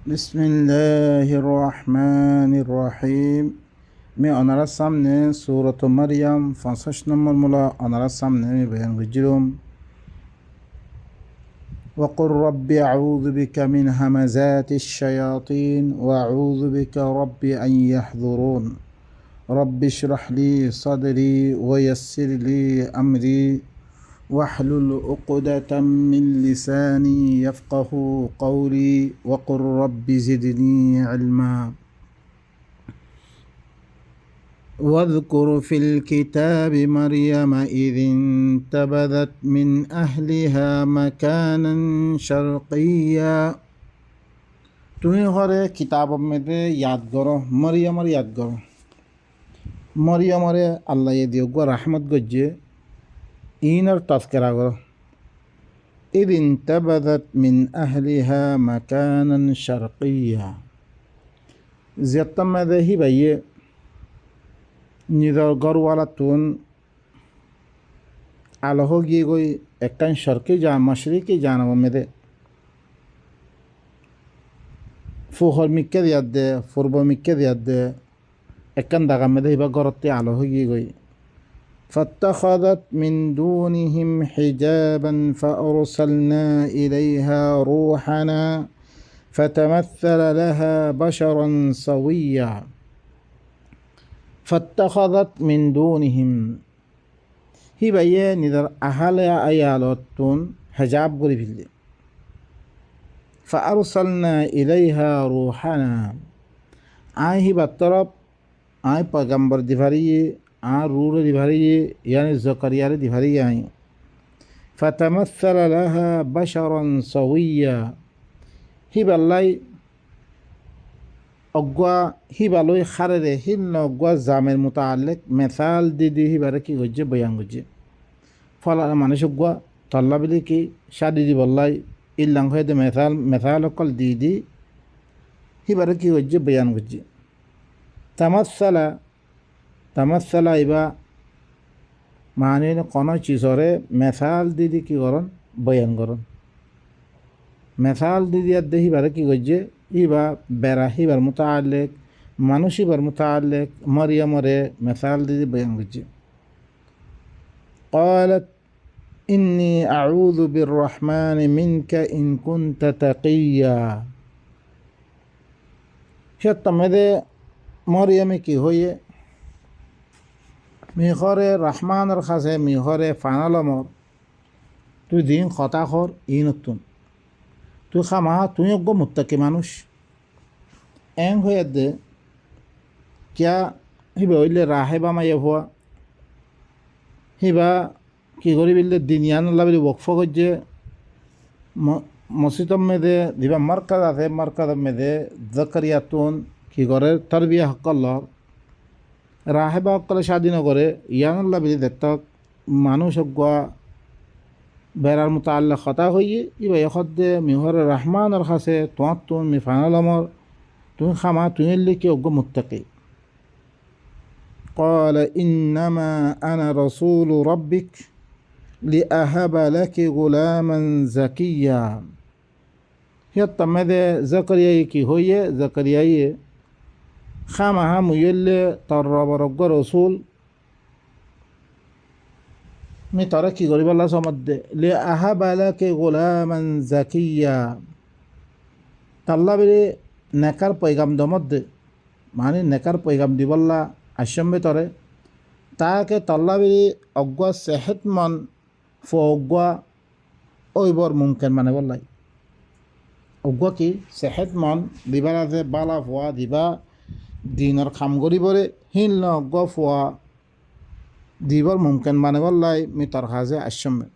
بسم الله الرحمن الرحيم. Mi onara samne suratu Maryam 65 নম্বর mula onara samne mi bayan gujilum. وقل رب أعوذ بك من همزات الشياطين وأعوذ بك رب أن يحضرون رب اشرح لي صدري ويسر لي أمري واحلل عقدة من لساني يفقه قولي وقل رب زدني علما واذكر في الكتاب مريم إذ انتبذت من أهلها مكانا شرقيا তুমি ঘরে কিতাব মধ্যে ইয়াদ করো মরিয়মর ইয়াদ করো মরিয়মরে আল্লাহ দিও গো রহমত গজ্জে ইনর তস্করা করো إذ انتبذت من أهلها مكانا شرقيا زيادة ماذا هي بيه নিজের গড়ওয়ালাতুন আলহ গিয়ে গই একখান সরকে যা মশরিকে জানাবো মেদে ফুহর মিক্কে দিয়ার দে পূর্ব মিক্কে দিয়ার দে একখান দাগা মেদে হিবা গড়তে আলহ গিয়ে গই فاتخذت من دونهم حجابا فأرسلنا إليها روحنا فتمثل لها بشرا سويا فاتخذت من دونهم هي بيه ندر أهل أيالوتون حجاب قريب اللي فأرسلنا إليها روحنا هي بالطرف پیغمبر دیواری رور دیواری يعني زكريا دیواری فتمثل لها بشرا سويا هي بالله অজ্ঞা হিবালই খারে হিন্ন অজ্ঞা জামের মোতালেক মেসাল দিদি হিবারে কি গজ্জে বয়ান গজ্জে ফলার মানুষ অজ্ঞা তল্লা বিলি কি সাদি দি বললাই ইল্লাং হয়ে মেসাল অকল দিদি হিবারে কি গজ্জে বয়ান গজ্জে তামাসালা ইবা মানে কোনো চিজরে মেসাল দিদি কি করন বয়ান করন মেসাল দিদি আর দে হিবারে কি গজ্জে ইবা বেড়া হিবার মুতাআল্লিক মানুষ হিবার মুতাআল্লিক মরিয়মরে মিসাল দিদি বয়ান করছে قالت إني أعوذ بالرحمن منك إن كنت تقيا شت مده مريم কি হয়ে মিহরে রহমানের কাছে মিহরে ফানালমর তুই দিন কথা কর ইনতুন তুই খামা তুই অজ্ঞ মুত্তাকি মানুষ এং হয়ে দে কিয়া হিবা হইলে রাহে বা মাইয়া ভুয়া হিবা কি করি বিললে দিনিয়ান লাবিলি ওকফ করছে মসজিদম মেদে দিবা মার্কাজ আছে মার্কাজ মেদে জকরিয়াতুন কি করে তরবিয়া হকল রাহে বা হকলে স্বাধীন করে ইয়ান লাবিলি দেখতক মানুষ অজ্ঞ বেড়ার মতো আল্লাহ কথা হইয়ে ইবা এখদে মিহর রহমানের কাছে তোমার তুন মি ফানালমর তুমি খামা তুমি লিখে অজ্ঞ মুত্তাকি قال إنما أنا رسول ربك لأهب لك غلاما زكيا هي الطمده زكريا كي هي زكريا خامها هم يلي طرب رب رسول মি তারা কি করিব আল্লাহ সমাদে লে আহাবালাকে গোলামান জাকিয়া তাল্লা বেরে নেকার পৈগাম দমদ্দে মানে নেকার পৈগাম দিবল্লা আশম্বে তরে তাকে তাল্লা বেরে অজ্ঞা সেহেতমন অজ্ঞা ওইবর মুমকেন মানে বললাই অজ্ঞা কি সেহেতমন দিবার আছে বালা ফোয়া দিবা দিনের খাম করিবরে হিল ন অজ্ঞা ফোয়া দিবর মুমকিন মানে বললাই মি তার কাজে আশম্মে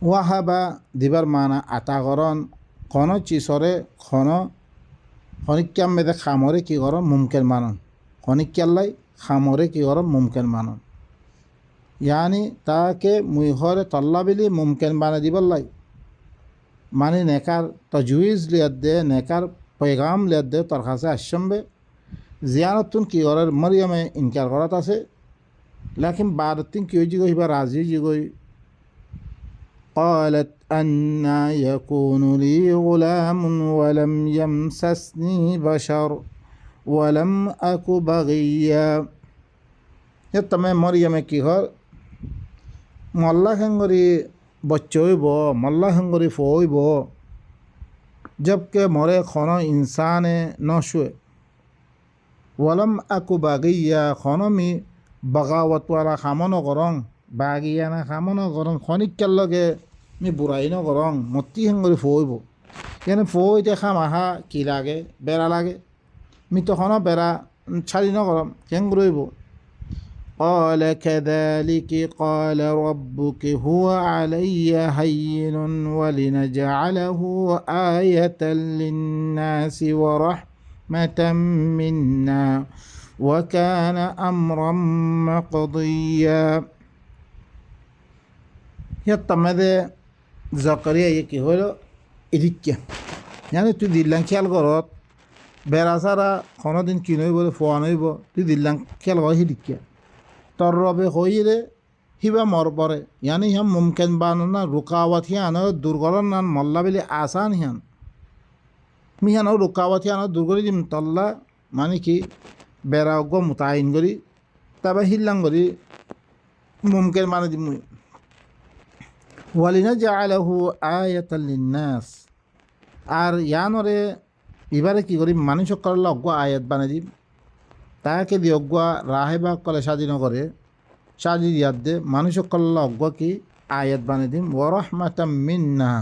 ওয়াহাবা দিবার মানা আতাগরণ কোন চিসরে খনিক্যাম মেদে খামরে কি করন মুমকিন মানন খনিক্যাল্লাই খামরে কি করন মুমকিন মানন ইয়ানি তাকে মুইহরে তল্লাবিলি মুমকিন বানা দিবল্লাই মানে নেকার তজুইজ লিয়াদ দে নেকার पैगाम লিয়াদ দে তার কাছে আশম্বে জিয়ারতুন কি ওর মরিয়মে ইনকার করাত আছে লেকিন বারতিন কি হয়ে গই বা রাজি গই قالت أنى يكون لي غلام ولم يمسسني بشر ولم أك بغيا তমে মরিয়মে কি হল মল্লা হেঙ্গরি বচ্চ হইব মল্লা হেঙ্গরি ফইব জবকে মরে খন ইনসানে নশুয়ে ওয়ালাম আকু বাগিয়া খনমি বাগাওয়াতওয়ালা খামনো করং বাগিয়া না খামনো করং খনিকার লগে মি বুড়াই ন করং মতি হেঙ্গরি ফইব এখানে ফইতে খামাহা কি লাগে বেড়া লাগে মি তখন বেড়া ছাড়ি ন করম হেঙ্গরইব قال كذلك قال ربك هو علي هين ولنجعله آية للناس ورحمة منا وكان أمرا مقضيا يطمد زكريا يكي هلو إدكيا يعني تدلن خيال غرط বেড়াছাড়া কোনোদিন কিনই বলে ফোয়া নইব তুই দিল্লাং খেয়াল করে হিডিকিয়া তোর রবে হইরে হিবা মর পরে ইয়ানি হিয়াম মুমকিন বানানা রুকাওয়াত হিয়ান দুর্গলন নান মল্লা বেলি আসান হিয়ান মিহান রুকাওয়াত হিয়ান দুর্গলি দিম তল্লা মানে কি বেড়া অজ্ঞ মোতায়ন করি তবে হিল্লাং করি মুমকিন মানে দিম ওয়ালিনা জাআলাহু আয়াতাল লিন্নাস আর ইয়ানরে এবারে কি করি মানুষ করলে অজ্ঞ আয়াত বানিয়ে দিম তাকে দিয়ে অজ্ঞ রাহেবা কলে স্বাধীন করে সাজি দিয়াত দে মানুষ করলে অজ্ঞ কি আয়াত বানিয়ে দিম ওয়ারহমাতাম মিন্না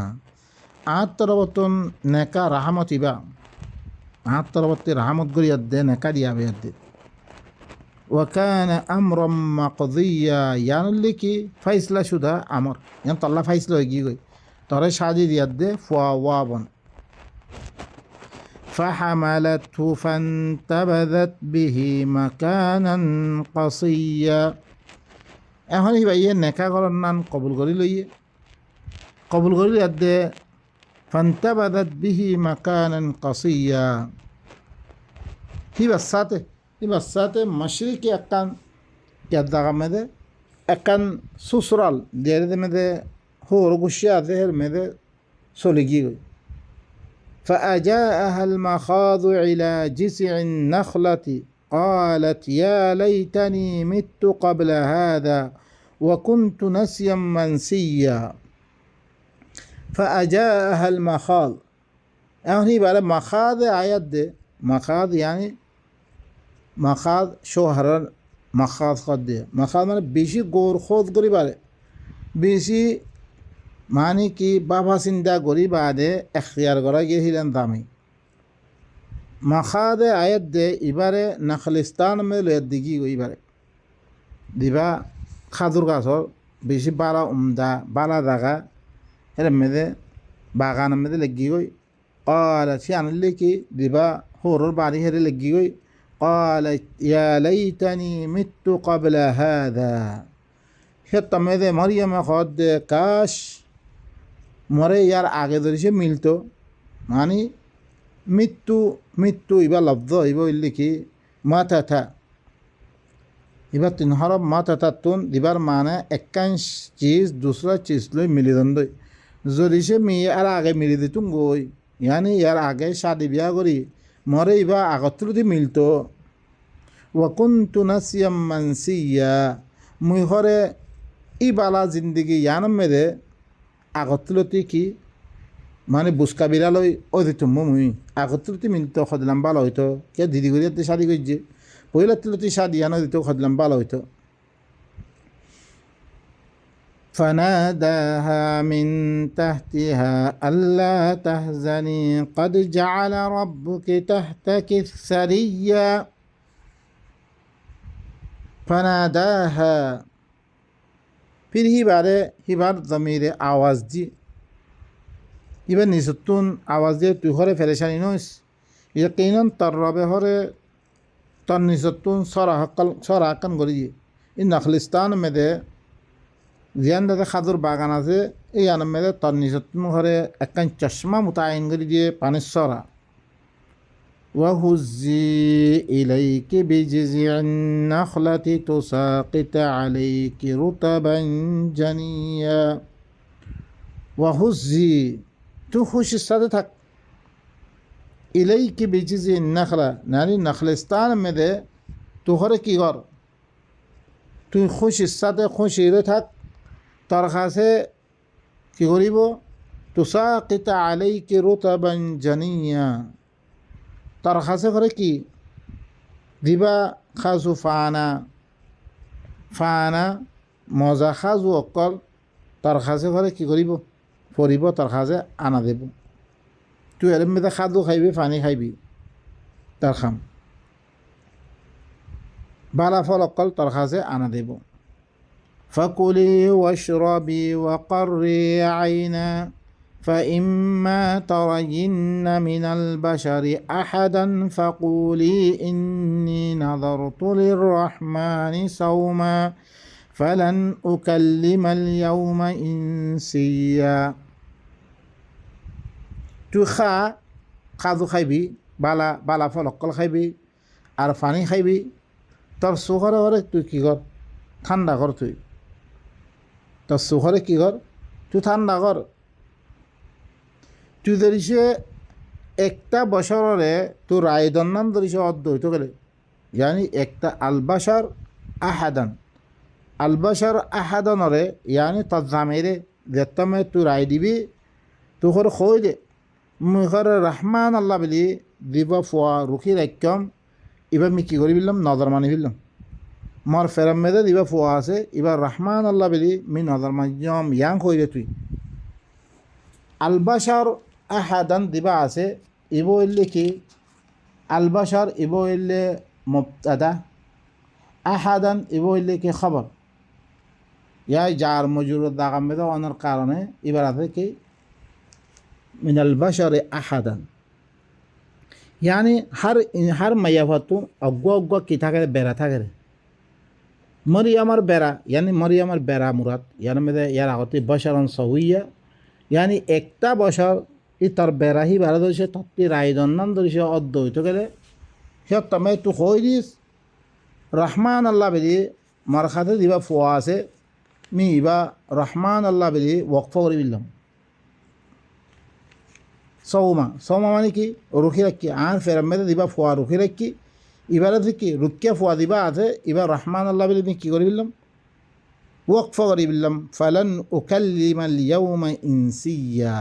আত্মরবতন নেকা রাহমত ইবা আত্মরবতী রাহমত গরিয়াত দে নেকা দিয়া বেয়াত দে ওয়াকানা আমরাম মাকদিয়া ইয়ানুল্লি কি ফাইসলা শুধা আমর ইয়ান তল্লা ফাইসলা হয়ে গিয়ে গই তরে সাজি দিয়াত দে ফুয়া ওয়া বন فحملته فانتبذت به مكانا قصيا এখন হিবা ইয়ে নেকা করার নান কবুল করি লইয়ে কবুল করি আদে ফান্তাবাদাত বিহি মাকানান কাসিয়া হিবার সাথে মশরিকি একান ইয়াদাগা মেদে একান সুসরাল দেরে মেদে হোর গুশিয়া দেহের মেদে চলে গিয়ে গই فأجاءها المخاض إلى جذع النخلة قالت يا ليتني مت قبل هذا وكنت نسيا منسيا فأجاءها المخاض يعني بقى مخاض آيات دي مخاض يعني مخاض شهر مخاض خد دي مخاض মানে বেশি গোর খোদ করি পারে বেশি মানে কি বাবা চিন্তা করি বাদে এখতিয়ার করা গিয়েছিলেন দামি মাখাদে আয়াত দে এবারে নাখলিস্তান মেলে দিঘি এবারে দিবা খাদুর গাছর বেশি বালা উমদা বালা জাগা এর মেদে বাগান মেদে লেগি গই আর সে আনলে কি দিবা হরর বাড়ি হেরে লেগি গই قالت يا ليتني مت قبل هذا হেত মেদে মরিয়ম খদ কাশ মরে ইয়ার আগে ধরেছে মিলতো মানে মৃত্যু এবার লব্ধ হইব ইল্লি কি মাথা থা এবার তিন হরফ মাথা তুন দিবার মানে একাংশ চিজ দুসরা চিজ লই মিলি দই যদি সে মেয়ে আর আগে মিলি দিতুম গই ইয়ানি ইয়ার আগে শাদি বিয়া করি মরে এবার আগতুলতি মিলতো ওয়াকুনতু নাসিয়াম মানসিয়া মুই হরে ই বালা জিন্দগি ইয়ানম মেদে আগতুলতি কি মানে বুসকা বিড়ালই অধিতুম মুই আগতুলতি মিলতো খদলাম ভালো হইতো কে দিদি করিয়াতে শাদি করছে পহিলা তুলতি শাদি আনো দিত খদলাম ভালো হইতো فناداها من تحتها ألا تحزني قد جعل ربك تحتك سريا فناداها फिर हिबार ज़मीर आवाज़ दी इबार निसुतुन आवाज़ दिए तु हरे फरेशानी नोइस यकीनन तरबे हरे तन निसुतुन सराकन गरी दिए इन नखलिस्तान में दे जियान दे खादुर बागान आछे এই আনাম में दे तन निसुतुन हरे एकन चश्मा मुतायन गरी दिए पानी सरा وهزي إليك بجذع النخلة تساقط عليك رطبا جنيا ওয়াহুজি তুই খুশির সাথে থাক ইলাইকি বিজিজি নাখলা নানি নখলিস্তান মেদে তুহরে কি কর তুই খুশির সাথে খুশিরে থাক তোর কাছে কি করিব তুসাকিত আলাইকি রুতাবান জানিয়া তোর কাছে করে কি দিবা খাজু ফানা ফানা মজা খাজু অকল তোর কাছে করে কি করিব পরিব তোর কাছে আনা দেব তুই এর মধ্যে খাদু খাইবি পানি খাইবি তার খাম বালা ফল অকল তোর কাছে আনা দেব فكلي واشربي وقري عينا فإما ترين من البشر أحدا فقولي إني نظرت للرحمن صوما فلن أكلم اليوم إنسيا তুই খাজু খাইবি বালা ফল অকল খাইবি আর পানি খাইবি তোর সুখরে ঘরে তুই কি কর ঠান্ডা কর তুই তোর সুখরে কি কর তুই ঠান্ডা কর তুই ধরিছে একটা বছরে তুই রায়দন নাম ধরিছে অর্ধ হইতে গেলে ইয়ানি একটা আলবাসার আহাদানরে ইয়ানি তোর জামেরে যেতমে তুই রায় দিবি তুখর খই দে মুখরে রহমান আল্লাহ বলি দিব ফুয়া রুখি রাখম এবার আমি কী করি বললাম নজর মানি ফেললাম মর ফেরাম মেদে দিবা ফুয়া আছে এবার রহমান আল্লাহ বলি মি নজর মানিয়ম ইয়াং কই দে তুই আলবাসার আহাদান দিবা আছে ইব এলে কি আলবাসার ইব এলে মুবতাদা আহাদান ইব এলে কি খবর ইয়াই যার মজুর দাগাম মেদে অনার কারণে এবার আছে কি من البشر أحدا يعني هر মাইয়াফাতু অগ্গ কি থাকে বেড়া থাকে মরিয়ামার বেড়া yani মরিয়ামার বেড়া মুরাদ ইয়ার মধ্যে ইয়ার আগতে বশরন সহুইয়া yani একটা বছর ই তার বেড়াহি বেড়া ধরেছে তত্তি রায়দন্নান ধরেছে অর্ধ হইতে গেলে সে তুমি একটু কই দিস রহমান আল্লাহ বলি মার খাতে দিবা ফুয়া আছে মি ইবা রহমান আল্লাহ বলি ওয়াকফ করে দিলাম সৌমা মানে কি রুখি রাখি আর ফেরাম মেদে দিবা ফুয়া রুখি রাখি এবারে কি রুকিয়া ফুয়া দিবা আছে এবার রহমান আল্লাহ বলে তুমি কী করে দিলাম ওয়াকফ করে দিলাম ফালান উকাল্লিমাল ইয়াউমা ইনসিয়া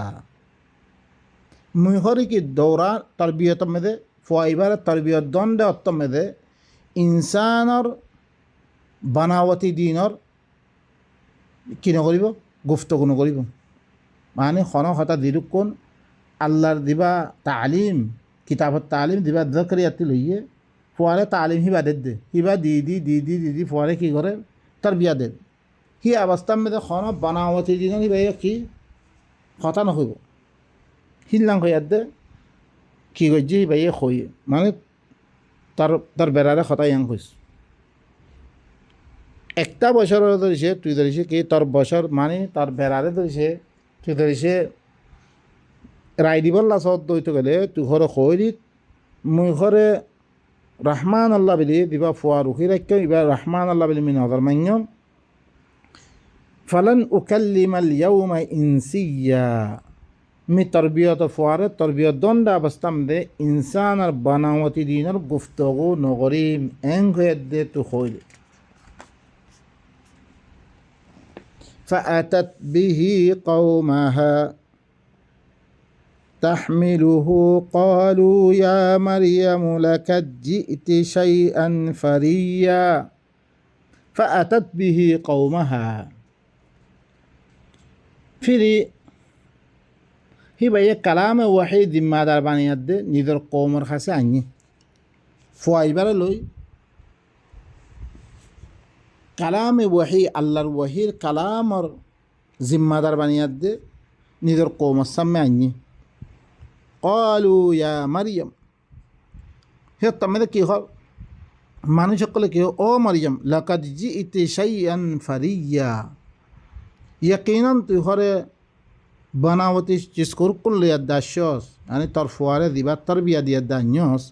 মুই হরি কি দৌড়া তরবিয়ত মেদে ফুয়া এবারে তরবিয়ত দণ্ডে অত্ত মেদে ইনসানর বানাওয়াতি দিনর কি নকরিব গুফতগু নকরিব মানে খন হতা দিরুক আল্লাহর দিবা তালিম কিতাবত তালিম দিবা জকরিয়াতি লইয়ে ফুয়ারে তালিম হিবা দে হিবা দি ফুয়ারে কি করে তার বিয়া দে হি অবস্থার মধ্যে খন বানাওয়াতি দিন হিবা কি কথা নহইব হিল্লাং হইয়ার দে কি করছি হিবা হই মানে তার বেড়ারে কথা ইয়াং হইস একটা বছর ধরেছে তুই ধরেছে কি তোর বছর মানে তার বেড়ারে ধরেছে তুই ধরেছে রায় দিবর লাচত দইতে গেলে তুই ঘরে খই দি মুই ঘরে রহমান আল্লাহ বলি দিবা ফুয়া রুখি রাখ এবার রহমান আল্লাহ বলি মি নজর মাইয়ম ফালান উকাল্লিমাল ইয়াউমা ইনসিয়া মি তরবিয়ত ফুয়ারে তরবিয়ত দণ্ডা অবস্থাম দে ইনসান আর বানাওয়াতি দিনের গুফতগু নগরিম এং হয়ে দে তু খই فأتت به قومها تحمله قالوا يا مريم لقد جئت شيئا فريا فأتت به قومها ফিরি হি ভাইয়ে কালামে ওয়াহি জিম্মাদার বানিয়ে দে নিজের কৌমের কাছে আনি ফুয়াইবারে লই কালামে ওয়াহি আল্লাহর ওয়াহির কালামর জিম্মাদার বানিয়ে দে নিজের কৌমের সামনে আনি قالوا يا مريم হে তোমাদের কি হয় মানুষ সকলে কি ও মারিয়াম লাকাদ জিইতি শাইআন ফারিয়া ইয়াকিনান তুই ঘরে বানাওয়াতি চিস্কুর কুল্লি দাশস মানে তোর ফুয়ারে দিবা তরবিয়া দিয়া দাños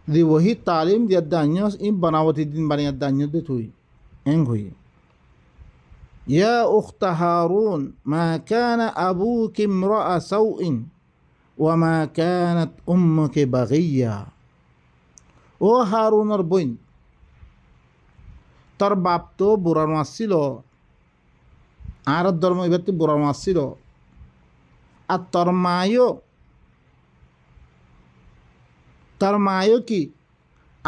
দি ওহি তালিম দিয়া দাños ইন বানাওয়াতি দিন বানিয়া দাños দে তুই এং হই ইয়া উখতা হারুন মা কানা আবুকি ইমরাআ সাউইন ওয়া মা কানাত উম্মুকি বাগিয়া। ও হারুনের বইন, তোর বাপ তো বুড়া মারছিল, আর ধর্ম এবার তো বুড়া মারছিল, আর তোর মায়ও কি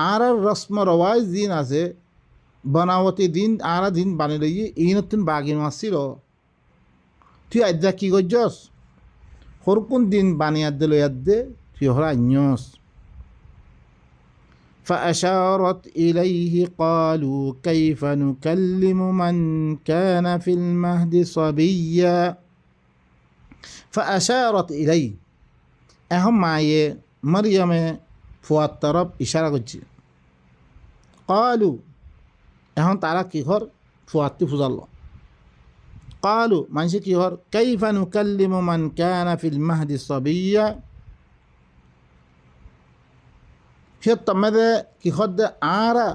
আর রসম রওয়াজ দিন আছে, বনাবতী দিন আর দিন বানিয়ে লইয়ে ইনতুন বাগি মারছিল। তুই আজ্জা কি করছস? হরকুন দিন বানিয়ে দে লইয়া দে, তুই হরা আঞ্ঞস। فأشارت إليه قالوا كيف نكلم من كان في المهد صبيا فأشارت إليه أهم معي مريم ফুয়াদ তরফ ইশারা করছে। কালু এখন তারা কি ঘর ফুয়াদটি ফুজাল। কালু মানুষে কি ঘর কাইফা নুকাল্লিমু মান কানা ফিল মাহদি সাবিয়্যা। সে তমেদে কি খদ আরা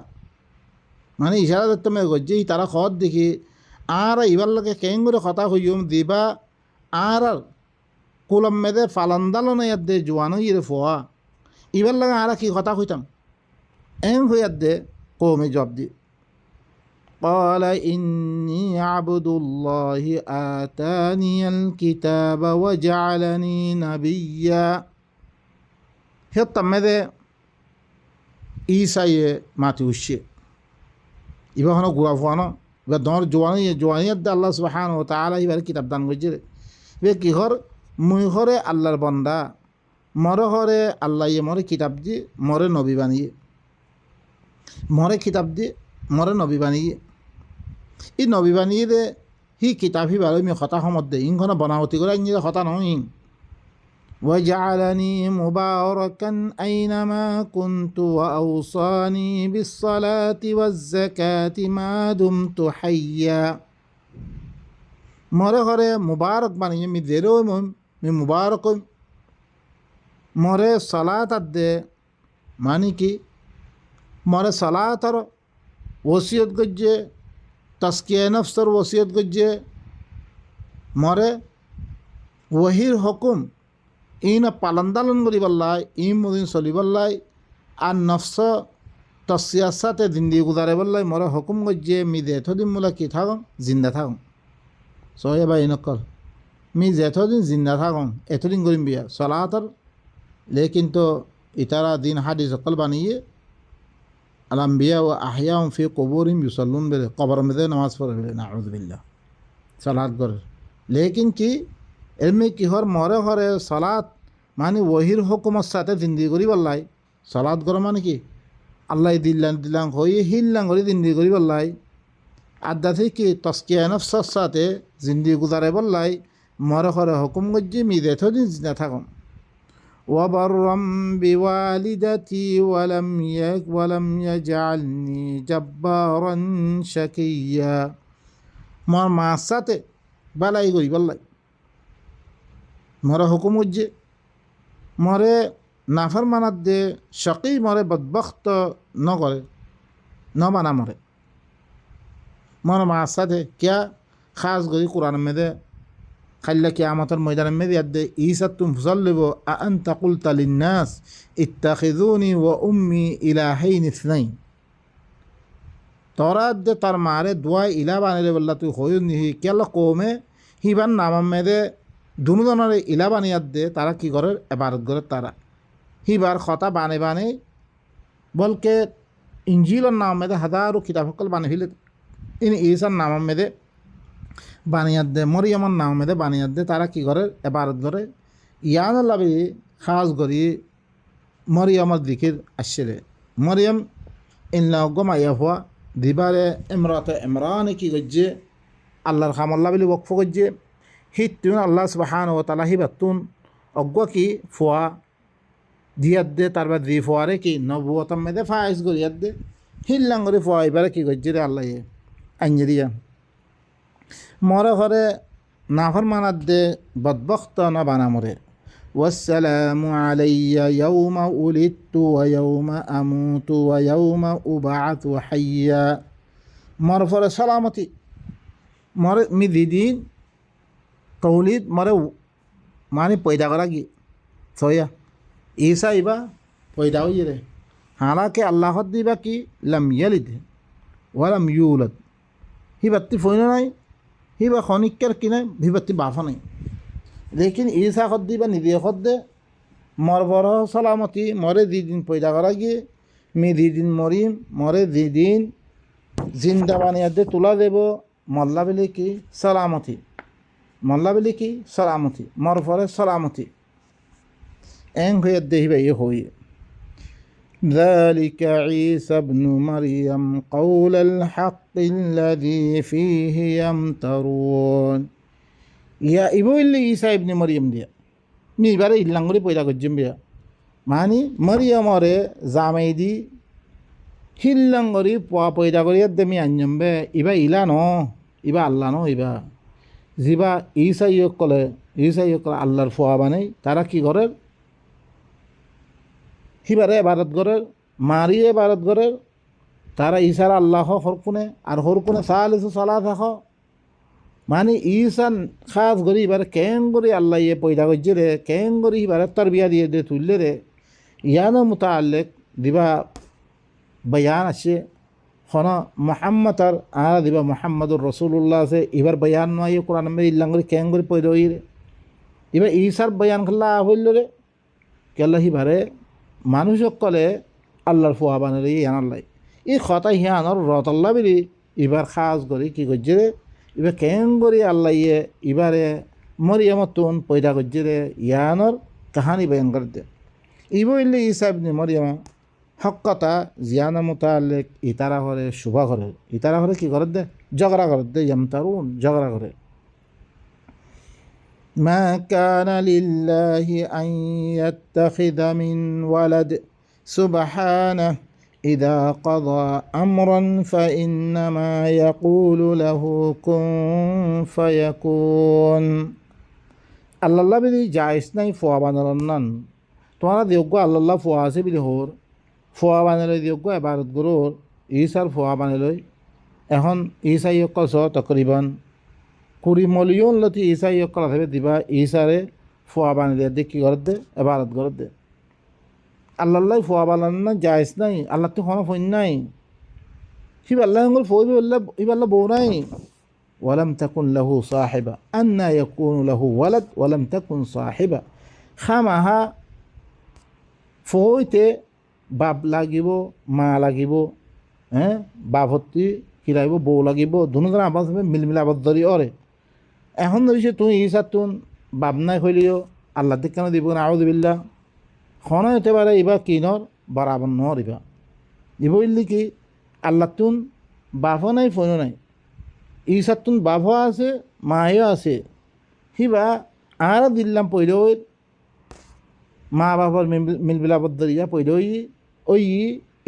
মানে ইশারা দিতে মেয়ে গজ্জে তারা খদ দেখি আরা ইবার লোকে কেন করে কথা হইম দিবা আর কুলম মেদে ফালান্দালনে দে জোয়ানো ইরে ফোয়া ইবার লাগে আর কি কথা কইতাম এম হইয়ার দে কৌমে জবাব দি قال إني عبد الله آتاني الكتاب وجعلني نبيا। هيطم ماذا ঈসাই মাতি উঠছে এবার হনো গুড়া ফুয়ানো এবার দর জোয়ানিয়াত দে আল্লাহ সুবহানাহু ওয়া তাআলা এবার কিতাব দান করছে রে এবার কি ঘর মুই ঘরে আল্লাহর বন্দা মরে ঘরে আল্লাহ মরে কিতাব দিয়ে মরে নবী বানিয়ে মরে কিতাব দিয়ে মরে নবী বানিয়ে এই নবী বানিয়ে দে হি কিতাব হি বারো মি হতা সমত দে ইংখনে বনাবতী করে ইং হতা নহয় ইং وجعلني مباركا أينما كنت وأوصاني بالصلاة والزكاة ما دمت حيا মরে ঘরে মুবারক বানিয়ে মি দেরো মি মুবারক মরে সলাত দে মানে কি মরে সলাতর ওসিয়ত গজ্জে তস্কিয়া নফসর ওসিয়ত গজ্জে মরে ওহির হুকুম ইনা পালনদালন করিবাল্লাই ইম মদিন চলিবাল্লাই আর নফস তস্কিয়ার সাথে জিন্দি গুজারে বললাই মরে হুকুম গজ্জে মি যেথদিন মোলা কি থাকুন জিন্দা থাকুন সহে বা ইনকল মি যেথদিন জিন্দা থাকুন এতদিন করিম বিয়া সলাতর लेकिन तो इतारा दिन हादि सकल बानिए अलम्बिया व अहयाम फी क़ुबूरिहिम युसल्लून बेले कब्र में दे नमाज पढ़ बेले नाऊज़ बिल्लाह सलात कर लेकिन कि एलमे की हर मरे हरे सलात मानी वहीर हुकुमत साथे जिंदगी करी बल्लाई सलात कर माने कि अल्लाह दिल्लां होई हिल्लां करी जिंदगी करी बल्लाई आदा थी कि तस्किया नफ्स साथे जिंदगी गुजारे बल्लाई मरे हरे हुकुम गज्जे मिदे तो दिन जिंदा थाकुम وبرا بوالدتي ولم يجعلني جبارا شقيا मोर माँ साथे बालाई गई बल्लाई मोरे हुकुम उज्जे मोरे नाफर मानत दे शकी मोरे बदबख्त न करे न बना मोर माँ साथे क्या खास गई कुरान में दे خلّى كيامة الميدان مذي أدى إيساتم فصلبوا أأنت قلت للناس اتخذوني وأمي إلهين اثنين تورات دي ترماري دواء إله باني والله تو خويوني هي كيالا قومي هي بان نامم مذي دونو دونو إله باني أدى تارا كي غرر عبارت غرر تارا هي بار خطا باني بلکه إنجيل النام مذي هزارو كتاب حقل باني هيلت إن إيسا نامم مذي বানিয়াত দে মরিয়মর নাম মেদে বানিয়াত দে তারা কি করে এবারত করে ইয়ান লাভি খাস করি মরিয়মর দিকির আসছে মরিয়ম ইল্লা গমা ইয়াহুয়া দিবারে ইমরাতে ইমরান কি গজ্জে আল্লাহর খামাল্লা বলি ওয়াকফ গজ্জে হিতুন আল্লাহ সুবহানাহু ওয়া তাআলা হিবাতুন অগ্গ কি ফুয়া দিয়াত দে তারপর দি ফুয়ারে কি নবুয়তম মেদে ফাইজ করিয়াত দে হিল্লাং করে ফুয়া এবারে কি গজ্জে রে আল্লাহ আঞ্জরিয়া মরে ঘরে নাফর মানাত দে বদবখত না বানা মরে ওয়াসসালামু আলাইয়া ইয়াউমা উলিদতু ওয়া ইয়াউমা আমুতু ওয়া ইয়াউমা উবআতু হাইয়া মর ফরে সালামতি মরে মি দিদিন তৌলিদ মরে মানে পয়দা করা গিয়ে সয়া ঈসা ইবা পয়দা হয়ে রে হালাকে আল্লাহ দিবা কি লাম ইয়ালিদ ওয়ালাম ইউলাদ হিবাত্তি ফইন নাই হিবা খনিকের কিনে হিবাত্তি বাফা নাই লেকিন ঈসা খদ দিবা নিদিয়ে খদ দে মর বড় সালামতি মরে দিদিন পয়দা করা গিয়ে মি দিদিন মরিম মরে দিদিন জিন্দা বানিয়ে দে তোলা দেব মল্লা বলে কি সালামতি মল্লা বলে কি সালামতি মর পরে সালামতি এং হয়ে দেহিবা ইয়ে হয়ে ذلك عيسى ابن مريم قول الحق الذي فيه يمترون ইয়া ইবো ইল্লি ঈসা ইবনে মরিয়ম দিয়া মি এবারে ইল্লাঙ্গুরি পয়দা করছিম বিয়া মানে মরিয়মরে জামাই দি হিল্লাঙ্গরি পোয়া পয়দা করি দেমি আঞ্জম বে ইবা ইলা ন ইবা আল্লাহ ন ইবা যিবা ঈসা ইয়ক কলে আল্লাহর ফোয়া বানাই তারা কি করে হিবারে এবারত করে মারিয়ে এবারত করে তারা ঈসার আল্লাহ হরকুনে আর হরকুনে সালিসু সালা থাক মানে ঈসান খাস করি এবারে কেন করি আল্লাহ ইয়ে পয়দা করছে রে কেন করি এবারে তরবিয়া দিয়ে দে তুললে রে ইয়ানো মুতাআল্লিক দিবা বয়ান আছে খন মোহাম্মদ আর দিবা মোহাম্মদুর রসুল্লাহ আছে এবার বয়ান নয় কোরআন মে ইল্লাঙ্গরি কেন করে পয়দা হই রে এবার ঈসার বয়ান খেলা হইল রে কেলা হিবারে মানুষ কলে আল্লাহর ফোয়া বানালে ইয়ান আল্লাহ এই খতা হিয়ানোর রতল্লা বেরি এবার খাস করি কি করছে রে এবার কেন করি আল্লাহ ইয়ে এবারে মরিয়মত তুন পয়দা করছে রে ইয়ানোর কাহানি বয়ান করে দে ইবো ইল্লি ঈসা ইবনে মরিয়ম হকতা জিয়ানা মুতাআল্লিক ইতারা করে শুভা করে ইতারা করে কি করে দে ঝগড়া করে দে ইয়ামতারুন ঝগড়া করে ما كان لله أن يتخذ من ولد سبحانه إذا قضى أمرا فإنما يقول له كن فيكون আল্লাহ বিলি জায়েজ নাই ফোয়া বানানোর নান তোমারা দিয়োগ্য আল্লাহ ফোয়া আছে বিলি হোর ফোয়া বানালে দিয়োগ্য এবারত গরুর ঈসার ফোয়া বানালৈ এখন ঈসাই কছ তকরিবান 20 মিলিয়ন লতি ঈসাই কলা থাকবে দিবা ঈসারে ফোয়া বানিয়ে দে কি করে দে এবারত করে দে আল্লাহ ফোয়া বানানো না জায়েজ নাই আল্লাহ তো কোনো ফোন নাই সি আল্লাহ ফোয়া ইবাল্লাহ বউ নাই ওয়ালাম তাকুন লাহু সাহিবা আন্না ইয়াকুনু লাহু ওয়ালাদ ওয়ালাম তাকুন সাহিবা খামাহা ফইতে বাপ লাগিব মা লাগিব হ্যাঁ বাপতি কি লাগিব বউ লাগিব দুজন আবাস মিলমিলা আবদ্ধরি অরে এখন ধরিছে তুই ঈসা তুন বাপ নাই হইলিও আল্লাহ দিক কেন দিব না আউযুবিল্লাহ খন হতে পারে ইবা কিনর বরাবর নর ইবা ইব ইল্লি কি আল্লাহ তুন বাপও নাই ফোনও নাই ঈসা তুন বাপও আছে মায়ও আছে সিবা আর দিল্লাম পইল মা বাপর মিলমিলা আবদ্ধরিয়া পইল ওই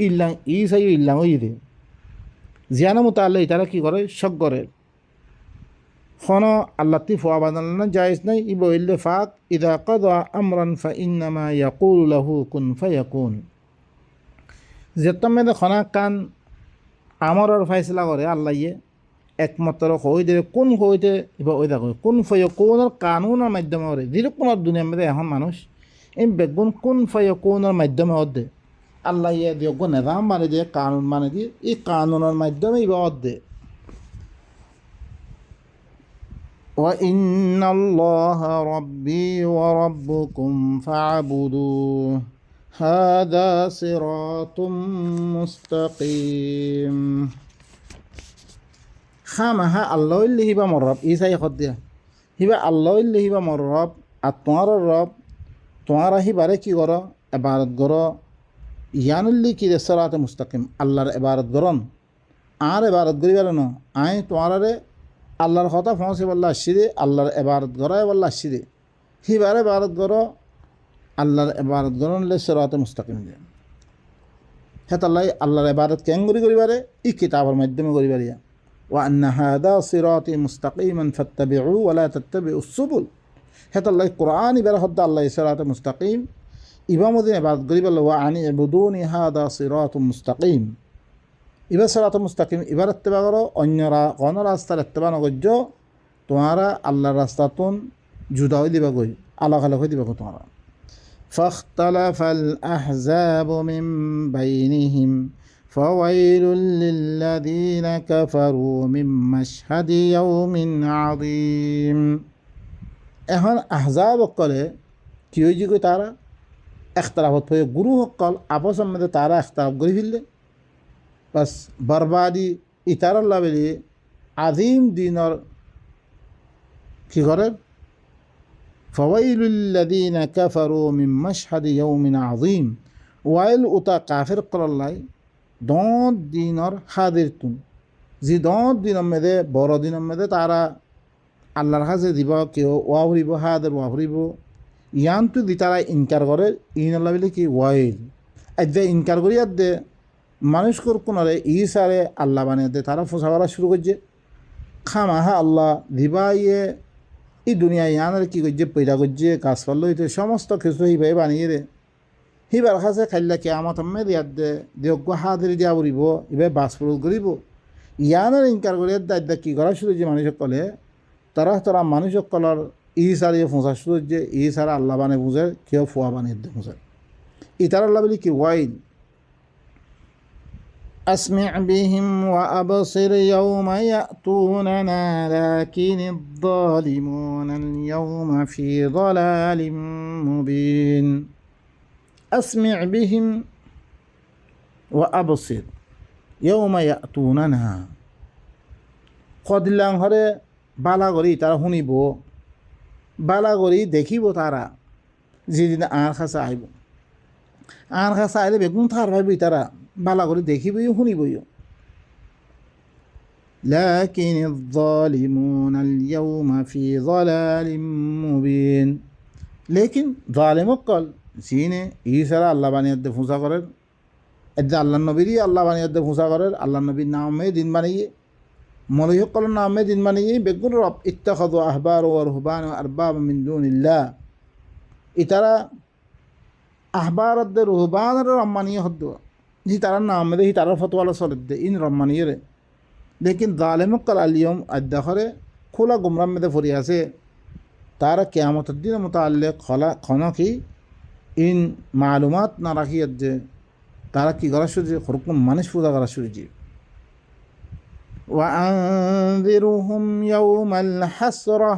ইল্লাং ঈসাই ইল্লাং ওই রে জিয়ানা মুতাআল্লিক তারা কি করে শক করে খন আল্লাহতি ফোয়া বানানো না জায়েজ নাই ইবো ইল্লে ফাক ইদা কাদা আমরান ফাইন্নামা ইয়াকুলু লাহু কুন ফায়াকুন যেতমে খনা কান আমরের ফাইসলা করে আল্লাহ ইয়ে একমাত্র কই দে কোন কইতে ইবা ওই দেখো কোন ফায়াকুনের কানুনের মাধ্যমে করে যেরকমের দুনিয়ার মধ্যে এখন মানুষ এই বেগুন কোন ফায়াকুনের মাধ্যমে দে আল্লাহ ইয়ে দিয়োগ্য নিজাম মানে দিয়ে কানুন মানে দিয়ে এই কানুনের মাধ্যমে ইবা দে وإن الله ربي وربكم فاعبدوه هذا صراط مستقيم খামাহা আল্লাহ ইল্লি হিবা মর রব ঈসাই খদ দিয়া হিবা আল্লাহ ইল্লি হিবা মর রব আর তোমার রব তোমারা হিবারে কি কর এবারত গর ইয়ানুল্লি কি সিরাতে মুস্তাকিম আল্লাহর এবারত গরন আর এবারত গরিবার ন আই তোমারে আল্লাহর কথা ফসে বললা আসিরে আল্লাহর এবারত গড়ায় বললা আসিরে হিবারে এবারত গড় আল্লাহর এবারত গড়লে সিরাতে মুস্তাকিম দিয়ে হেতাল্লাই আল্লাহর এবারত কেন করিবারে ই কিতাবের মাধ্যমে করিবারিয়া ওয়া আন্না হাদা সিরাতি মুস্তাকিমান ফাত্তাবিউ ওয়া লা তাত্তাবিউস সুবুল হেতাল্লাই কোরআন ইবার হদ্দা আল্লাহ সিরাতে মুস্তাকিম ইবামদিন এবারত করিবার ওয়া আনি ইবুদুনি হাদা সিরাতুম মুস্তাকিম এবার সিরাত মুস্তাকিম এবার ইত্তেবা করো, অন্যরা কোন রাস্তার ইত্তেবা নগর্য, তোমারা আল্লাহর রাস্তাতুন জুদা হয়ে দিবা গই, আলাগ আলাগ হয়ে দিবা গো তোমারা। ফাখতালাফাল আহজাবু মিন বাইনিহিম ফাওয়াইলুল লিল্লাযীনা কাফারু মিন মাশহাদি ইয়াউমিন আযীম। এখন আহজাব কলে কি হয়েছে গো, তারা এখতালাফত হয়ে গুরু সকল আপসের মধ্যে তারা এখতালাফ করে ফেললে, বাস বরবাদি ইতারার লাভেলি আজিম দিনর কি করে, ফাওয়াইলুল্লাযীনা কাফারু মিন মাশহাদি ইয়াউমিন আযীম। ওয়াইল উতা কাফির কল্লাই দঁত দিনর হাদির তুন, যে দঁত দিনের মেদে বড় দিনের মেদে তারা আল্লাহর কাছে দিব, কেউ ওয়া ফুরিব হাদের ওয়া ফুরিব, ইয়ানতো দি তারা ইনকার করে, ইন আল্লাহ বলে কি ওয়াইল আদ্যে ইনকার করি আদ্যে মানুষ কোনরে ইসারে আল্লাহ বানিয়ে দে, তারা ফোসা করা শুরু করছে। খামাহা আল্লাহ দিবা ইয়ে এই দুনিয়া ইয়ানের কী করছে, পয়দা করছে, গাছপাল্লা হইতে সমস্ত কিছু হিবাই বানিয়ে দে, হিবার কাছে খাইলে কে আমার তম্মে দিয়ার দে দেয়োগ্য হাতের দিয়া পড়িব, এবার বাস প্রয়োগ করিব। ইয়ানের ইনকার করে দায়িত্ব কী করা শুরু যে মানুষ সকলে, তারা মানুষ সকলের ইসার ইয়ে ফোঁসা শুরু যে ইসার আল্লাহ বানে বুঝে, কেউ ফোয়া বানিয়ে দে বুঝে। ইতার আল্লাহ বলি কি ওয়াইল। أسمع بهم وأبصر يوم يأتوننا لكن الظالمون اليوم في ضلال مبين أسمع بهم وأبصر يوم يأتوننا قد لنهره বালা করি তারা শুনিব, বালা করি দেখিব তারা, যেদিন আর কাছে আইব, আর কাছে আইলে বেগুন থার ভাবি তারা বালা করে দেখিবইও শুনিবইও। লাকিন الظالمون اليوم في ضلال مبين। লেকিন জালেমক কল যিনি ইসারা আল্লাহ বানিয়ে দে ফুঁসা করেন, এতে আল্লাহ নবীরই আল্লাহ বানিয়ে দে ফুঁসা করেন, আল্লাহ নবীর নামে দিন বানিয়ে মৌলভী সকলের নামে দিন বানিয়ে বেগুন রব ইত্তাখাযু আহবার ওয়া রুহবান আরবাব মিন দুনিল্লাহ। ইতারা আহবারদের রুহবানের রম্মানিয়ে হদ্দ, যে তারা নাম দে হি তারা ফতোয়ালা চলে দে ইন রম্মানিয়ে রে। লেকিন জালেমকাল আলিয়ম আদাখরে খোলা গুমরাম মেদে ফরি আছে, তারা কিয়ামতের দিন মুতাআল্লিক খনকি ইন মালুমাত না রাখিয়াত যে তারা কি করা শুরু যে হরকুম মানুষ পূজা করা শুরু যে। وأنذرهم يوم الحسرة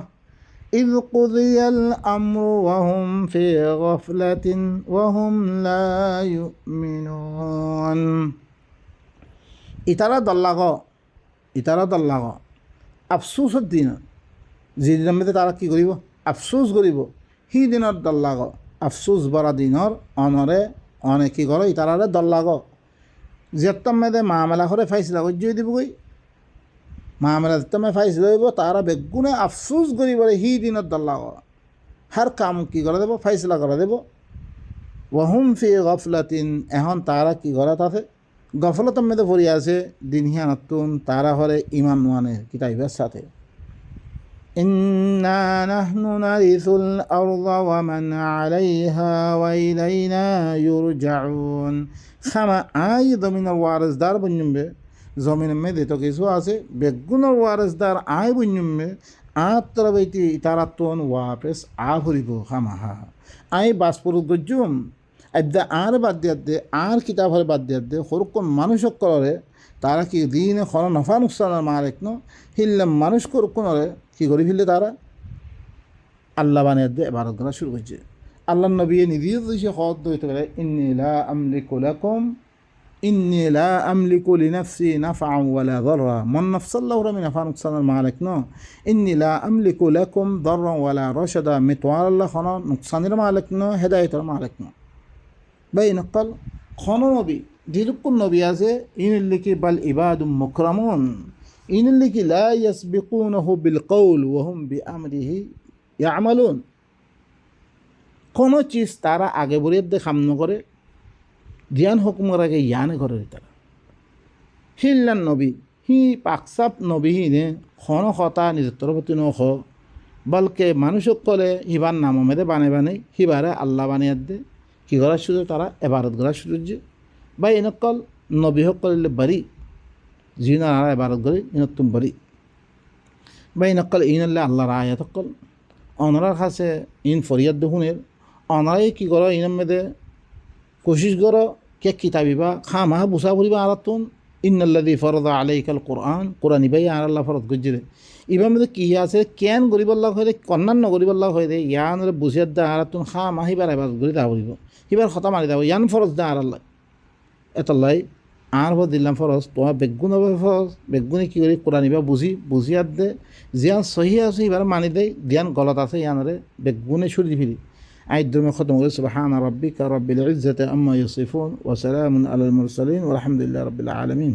إذ قضي الأمر وهم في غفلة وهم لا يؤمنون। ইতারা দল্লাগ আফসোসের দিন, যেদিনের মধ্যে তারা কী করিব আফসোস করিব, সেই দিনের দল্লাগ আফসোস বরা দিনের অনরে অনেক কী করো ইতারারে দল্লাগ, যেতার মেদে মামলা করে ফাইসলা করছে দিবগই, মামলা যেতামে ফাইসলা হইব তারা বেগুনে আফসোস করিব সেই দিনের দল্লাগ, হার কাম কী করে দেব ফাইসলা করে দেব। ওয়াহুম ফি গফলাতিন, এখন তারা কী করে তাতে গফলতার মেদে পড়ে আছে, দিনহিয়া নতুন তারা হরে ইমান মানে কিতাবের সাথে। ইন্না নাহনু নারিসুল আরদা ওয়া মান আলাইহা ওয়া ইলাইনা ইউরজাউন। খামা আই জমিনের ওয়ারিসদার বন্যমবে, জমিনের মেদে তো কিছু আছে বেগুনের ওয়ারিসদার আই বন্যমবে, আত্রা বৈতি ইতারাতন ওয়াপেস আ ভরিব খামাহা আই বাসপুর গজ্জুম আদ্যা আর বাদ দিয়ে দে আর কিতাব হলে বাদ দিয়ে দে হরকম মানুষ করে তারা কি দিন খন নফা নুকসানের মালিক ন হিললে মানুষ করে কী করে ফেললে তারা আল্লাহ বানিয়ে দে এবারত করা শুরু করছে। আল্লাহ নবী নিজেও দিয়েছে হদ হইতে পারে ইন্নী লা আমলিকু লিনাফসি নাফআন ওয়ালা দাররা, মন নাফসাল্লাহু রামি নফা নুকসানের মালিক ন, ইন্নী লা আমলিকু লাকুম দাররা ওয়ালা রাশাদা, মিতওয়ার আল্লাহ খন নুকসানের মালিক ন হেদায়েতের মালিক ন। বাই নকল খন নবী যেরকম নবী আছে ইনের লিখি বাল ইবাদুম মুকরামুন, ইনের লিখি লা ইয়াসবিকুনাহু বিল কওল ওয়া হুম বিআমরিহি ইয়ামালুন। কোনো চিজ তারা আগে বলিয়ে দে কাম নকরে, জ্ঞান হুকুমের আগে ইয়ানে করে তারা। হিল্লান নবী হি পাকসাপ নবী হিনে খন কথা নিজের তরফতি নখ, বলকে মানুষ কলে হিবার নাম মেদে বানে হিবারে আল্লাহ বানিয়ে দে কী করার সুযোগ তারা এবারত করার সুযোগ যে। বা এনেকল নবী সকলে বাড়ি জিনা আর ইবাদত করি ইনতুম বলি বা ইনকল ইনল্লা আল্লাহর আয়াত অকল অনরার কাছে ইন ফরিয়াদ দুহুনের অনারাই কি করো ইনার মেদে কোশিশ করো কে কিতাবিবা খামাহা বুসা করিবা আরাতুন ইন্নাল্লাযী ফরদা আলাইকাল কোরআন কোরআন ইবাই আর আল্লাহ ফরদ গজ্জিরে ইবার মধ্যে কি আছে কেন গরিবাল্লাহ হয়ে দে কন্যান নগরিবাল্লাহ হয়ে দে ইয়ান বুঝিয়ার দা আরাতুন খামাহ হিবার ইবাদত করি দা করিব হিবার খতা মারি দাও ইয়ান ফরজ দা আর আল্লাহ এতলাই আর হো দিলাম ফরজ তোমার বেগুন হবে ফরজ বেগুনে কী করি কোরআন ইবা বুঝিয়ার দে জিয়ান সহি আছে এবার মানি দেয় জ্ঞান গলত আছে ইয়ানরে বেগুনে ছুরি ফিরি আইদ্রমে খতম করে সুবহানা রাব্বিকা রাব্বিল ইজ্জাতি আম্মা ইয়াসিফুন ওয়া সালামুন আলাল মুরসালিন ওয়া আলহামদুলিল্লাহি রাব্বিল আলামিন।